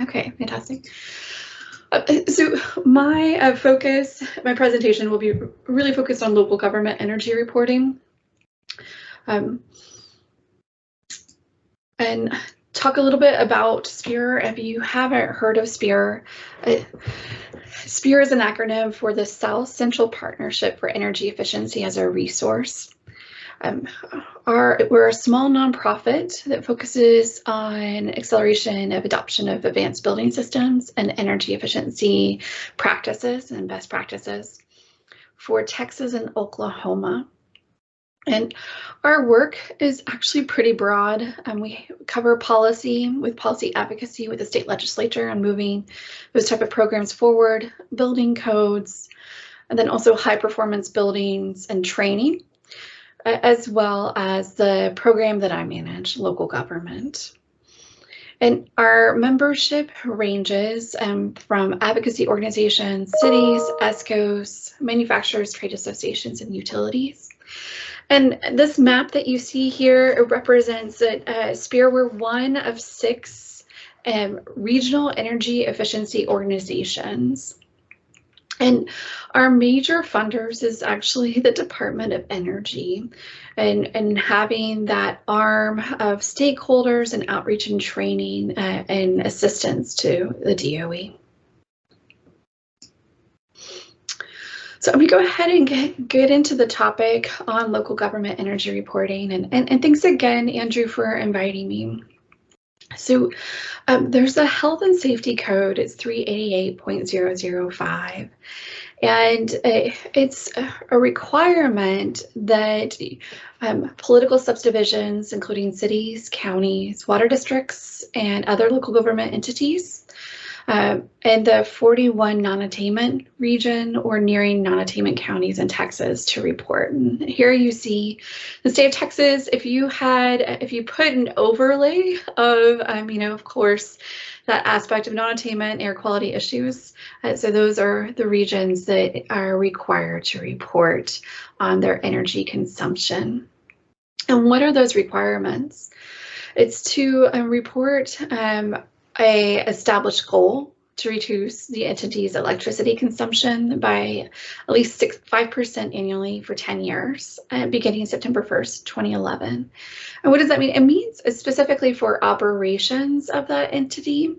Okay, fantastic. So my my presentation will be really focused on local government energy reporting. And talk a little bit about SPEER. If you haven't heard of SPEER, SPEER is an acronym for the South Central Partnership for Energy Efficiency as a Resource. We're a small nonprofit that focuses on acceleration of adoption of advanced building systems and energy efficiency practices and best practices for Texas and Oklahoma. And our work is actually pretty broad. We cover policy with policy advocacy with the state legislature on moving those type of programs forward, building codes, and then also high performance buildings and training, as well as the program that I manage, local government. And our membership ranges from advocacy organizations, cities, ESCOs, manufacturers, trade associations, and utilities. And this map that you see here represents that SPEER, we're one of 6 regional energy efficiency organizations. And our major funders is actually the Department of Energy, and having that arm of stakeholders and outreach and training and assistance to the DOE. So I'm going to go ahead and get into the topic on local government energy reporting. And thanks again, Andrew, for inviting me. So there's a health and safety code. It's 388.005. And it's a requirement that political subdivisions, including cities, counties, water districts, and other local government entities, and the 41 non-attainment region or nearing non-attainment counties in Texas to report. And here you see the state of Texas. If you put an overlay of, of course, that aspect of non-attainment air quality issues. So those are the regions that are required to report on their energy consumption. And what are those requirements? It's to report a established goal to reduce the entity's electricity consumption by at least 5% annually for 10 years, beginning September 1st, 2011. And what does that mean? It means specifically for operations of that entity.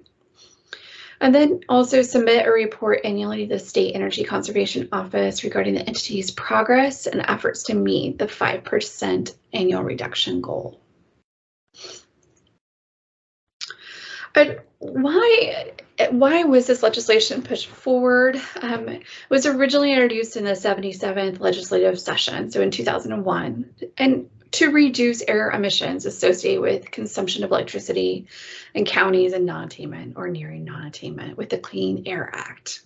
And then also submit a report annually to the State Energy Conservation Office regarding the entity's progress and efforts to meet the 5% annual reduction goal. But why was this legislation pushed forward? It was originally introduced in the 77th legislative session, so in 2001, and to reduce air emissions associated with consumption of electricity in counties and non-attainment or nearing non-attainment with the Clean Air Act.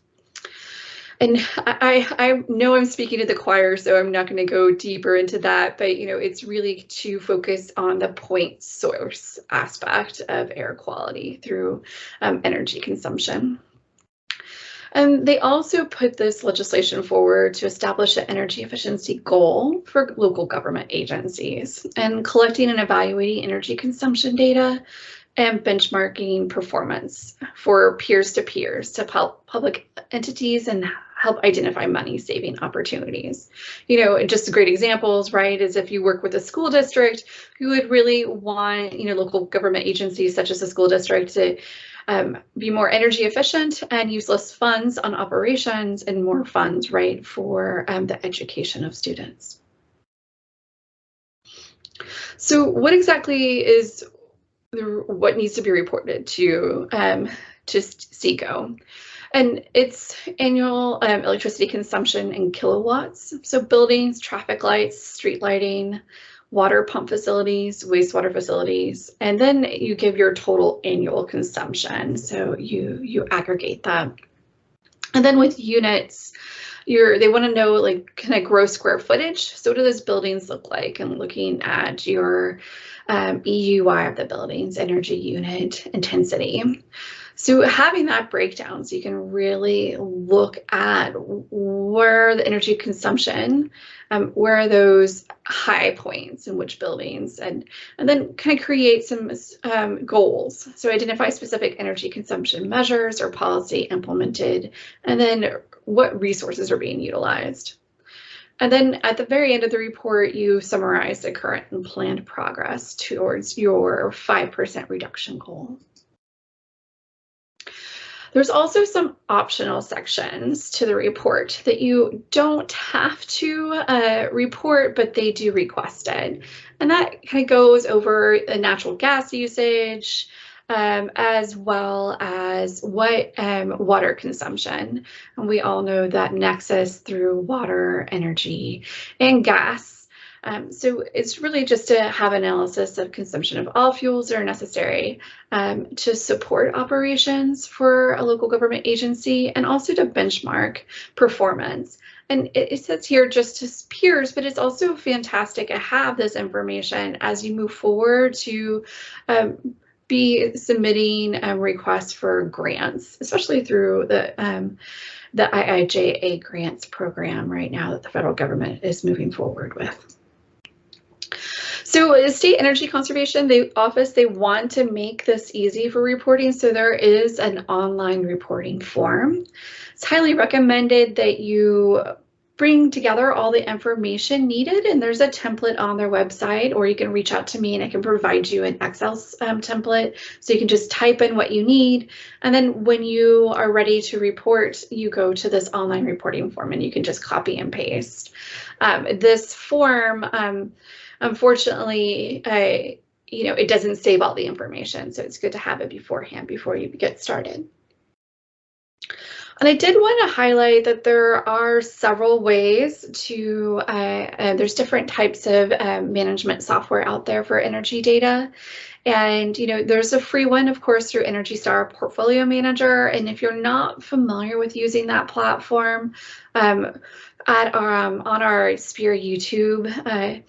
And I know I'm speaking to the choir, so I'm not going to go deeper into that, but it's really to focus on the point source aspect of air quality through energy consumption. And they also put this legislation forward to establish an energy efficiency goal for local government agencies and collecting and evaluating energy consumption data and benchmarking performance for peers-to-peers to help public entities and help identify money-saving opportunities. Just great examples, right, is if you work with a school district, you would really want, local government agencies such as the school district to be more energy efficient and use less funds on operations and more funds, right, for the education of students. So what exactly is what needs to be reported to SECO? And it's annual electricity consumption in kilowatts. So buildings, traffic lights, street lighting, water pump facilities, wastewater facilities, and then you give your total annual consumption. So you aggregate that. And then with units, they want to know like kind of gross square footage. So what do those buildings look like? And looking at your EUI of the buildings, energy unit intensity. So having that breakdown, so you can really look at where the energy consumption, where are those high points in which buildings, and then kind of create some goals. So identify specific energy consumption measures or policy implemented, and then what resources are being utilized. And then at the very end of the report, you summarize the current and planned progress towards your 5% reduction goal. There's also some optional sections to the report that you don't have to report, but they do request it. And that kind of goes over the natural gas usage, as well as what water consumption. And we all know that nexus through water, energy, and gas. So it's really just to have analysis of consumption of all fuels that are necessary to support operations for a local government agency, and also to benchmark performance. And it says here just to peers, but it's also fantastic to have this information as you move forward to be submitting requests for grants, especially through the IIJA grants program right now that the federal government is moving forward with. So the State Energy Conservation Office, they want to make this easy for reporting, so there is an online reporting form. It's highly recommended that you bring together all the information needed, and there's a template on their website, or you can reach out to me and I can provide you an Excel template, so you can just type in what you need, and then when you are ready to report, you go to this online reporting form and you can just copy and paste. This form, unfortunately, it doesn't save all the information, so it's good to have it beforehand before you get started. And I did want to highlight that there are several ways to, there's different types of management software out there for energy data. And, there's a free one, of course, through Energy Star Portfolio Manager. And if you're not familiar with using that platform, on our SPEER YouTube,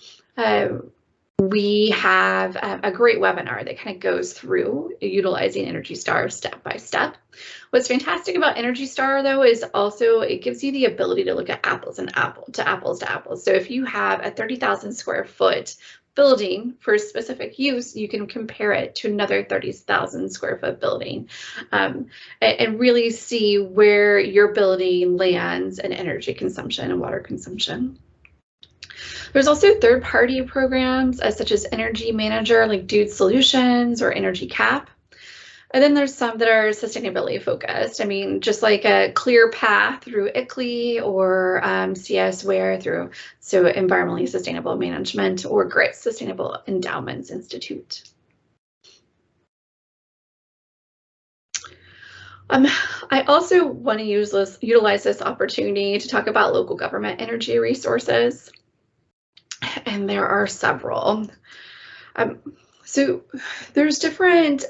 we have a great webinar that kind of goes through utilizing Energy Star step by step. What's fantastic about Energy Star, though, is also it gives you the ability to look at apples to apples. So if you have a 30,000 square foot building for specific use, you can compare it to another 30,000 square foot building, and really see where your building lands in energy consumption and water consumption. There's also third-party programs such as Energy Manager, like Dude Solutions or Energy Cap. And then there's some that are sustainability focused. I mean, just like a Clear Path through ICLEI, or CSWare through Environmentally Sustainable Management, or GRIT Sustainable Endowments Institute. I also want to utilize this opportunity to talk about local government energy resources. And there are several. So there's different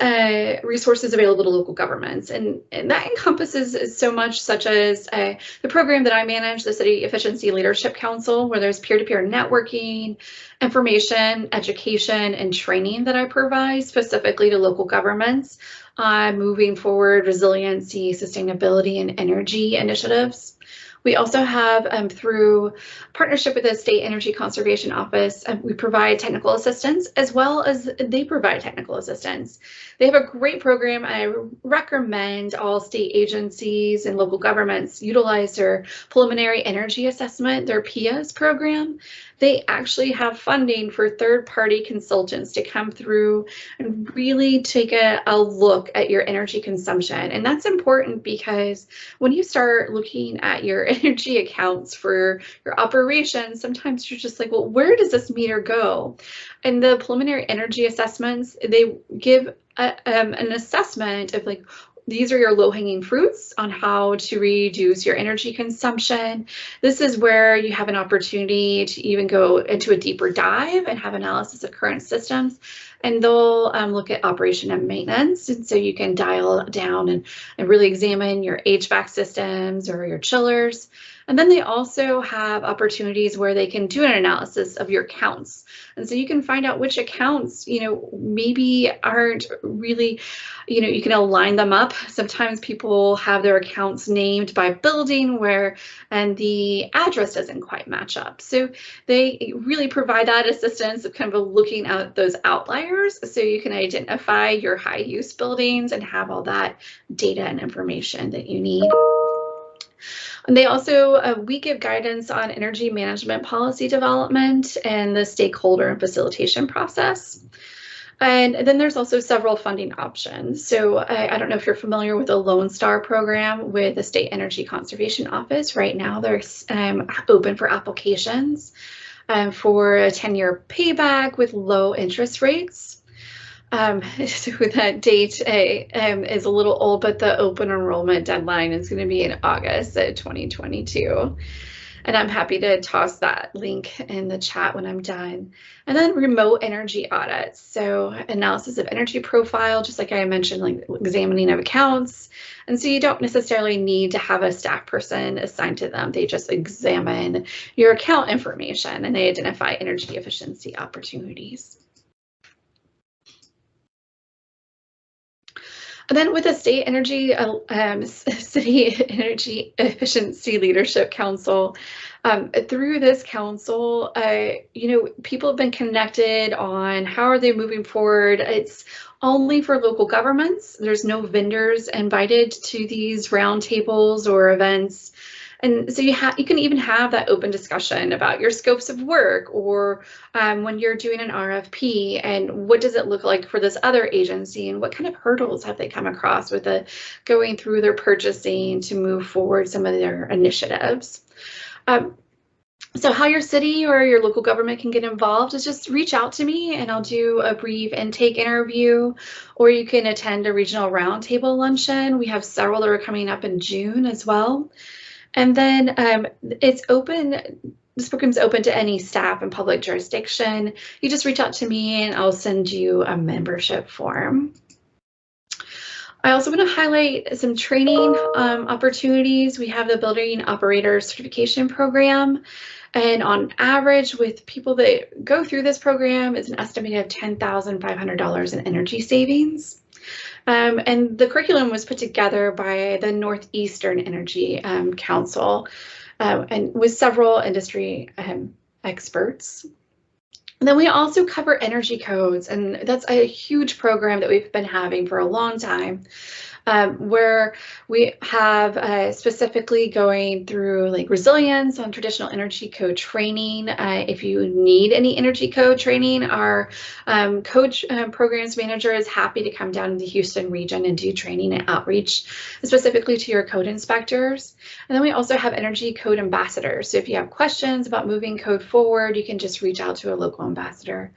resources available to local governments, and that encompasses so much, such as the program that I manage, the City Efficiency Leadership Council, where there's peer-to-peer networking, information, education, and training that I provide specifically to local governments on moving forward resiliency, sustainability, and energy initiatives. We also have, through partnership with the State Energy Conservation Office, we provide technical assistance, as well as they provide technical assistance. They have a great program. I recommend all state agencies and local governments utilize their preliminary energy assessment, their PIAS program. They actually have funding for third-party consultants to come through and really take a look at your energy consumption. And that's important because when you start looking at your energy accounts for your operations, sometimes you're just like, well, where does this meter go? And the preliminary energy assessments, they give an assessment of like, these are your low-hanging fruits on how to reduce your energy consumption. This is where you have an opportunity to even go into a deeper dive and have analysis of current systems. And they'll look at operation and maintenance. And so you can dial down and really examine your HVAC systems or your chillers. And then they also have opportunities where they can do an analysis of your accounts. And so you can find out which accounts, maybe aren't really, you can align them up. Sometimes people have their accounts named by building and the address doesn't quite match up. So they really provide that assistance of kind of looking at those outliers so you can identify your high use buildings and have all that data and information that you need. And they also, we give guidance on energy management policy development and the stakeholder and facilitation process. And then there's also several funding options. So I don't know if you're familiar with the Lone Star program with the State Energy Conservation Office. Right now they're open for applications for a 10-year payback with low interest rates. So that date is a little old, but the open enrollment deadline is going to be in August 2022. And I'm happy to toss that link in the chat when I'm done. And then remote energy audits. So analysis of energy profile, just like I mentioned, like examining of accounts. And so you don't necessarily need to have a staff person assigned to them. They just examine your account information and they identify energy efficiency opportunities. And then with the State Energy, City Energy Efficiency Leadership Council, through this council, people have been connected on how are they moving forward. It's only for local governments. There's no vendors invited to these roundtables or events. And so you can even have that open discussion about your scopes of work or when you're doing an RFP and what does it look like for this other agency and what kind of hurdles have they come across with going through their purchasing to move forward some of their initiatives. So how your city or your local government can get involved is just reach out to me and I'll do a brief intake interview, or you can attend a regional roundtable luncheon. We have several that are coming up in June as well. And then it's open, this program's open to any staff and public jurisdiction. You just reach out to me and I'll send you a membership form. I also want to highlight some training opportunities. We have the Building Operator Certification Program. And on average, with people that go through this program, it's an estimated $10,500 in energy savings. And the curriculum was put together by the Northeastern Energy Council and with several industry experts. And then we also cover energy codes, and that's a huge program that we've been having for a long time. Where we have specifically going through like resilience on traditional energy code training. If you need any energy code training, our code programs manager is happy to come down to the Houston region and do training and outreach specifically to your code inspectors. And then we also have energy code ambassadors. So if you have questions about moving code forward, you can just reach out to a local ambassador.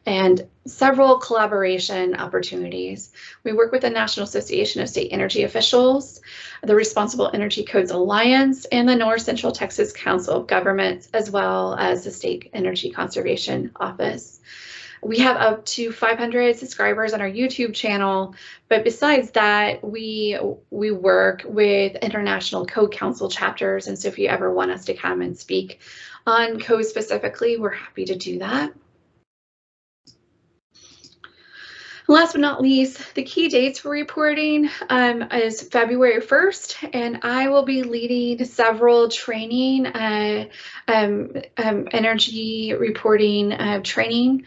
And several collaboration opportunities. We work with the National Association of State Energy Officials, the Responsible Energy Codes Alliance, and the North Central Texas Council of Governments, as well as the State Energy Conservation Office. We have up to 500 subscribers on our YouTube channel, but besides that, we work with International Code Council chapters, and so if you ever want us to come and speak on code specifically, we're happy to do that. Last but not least, the key dates for reporting is February 1st, and I will be leading several training, energy reporting training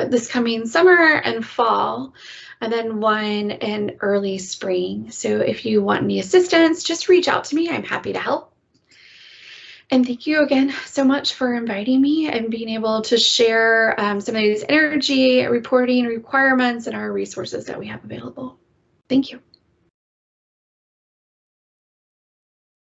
this coming summer and fall, and then one in early spring. So if you want any assistance, just reach out to me. I'm happy to help. And thank you again so much for inviting me and being able to share some of these energy reporting requirements and our resources that we have available. Thank you.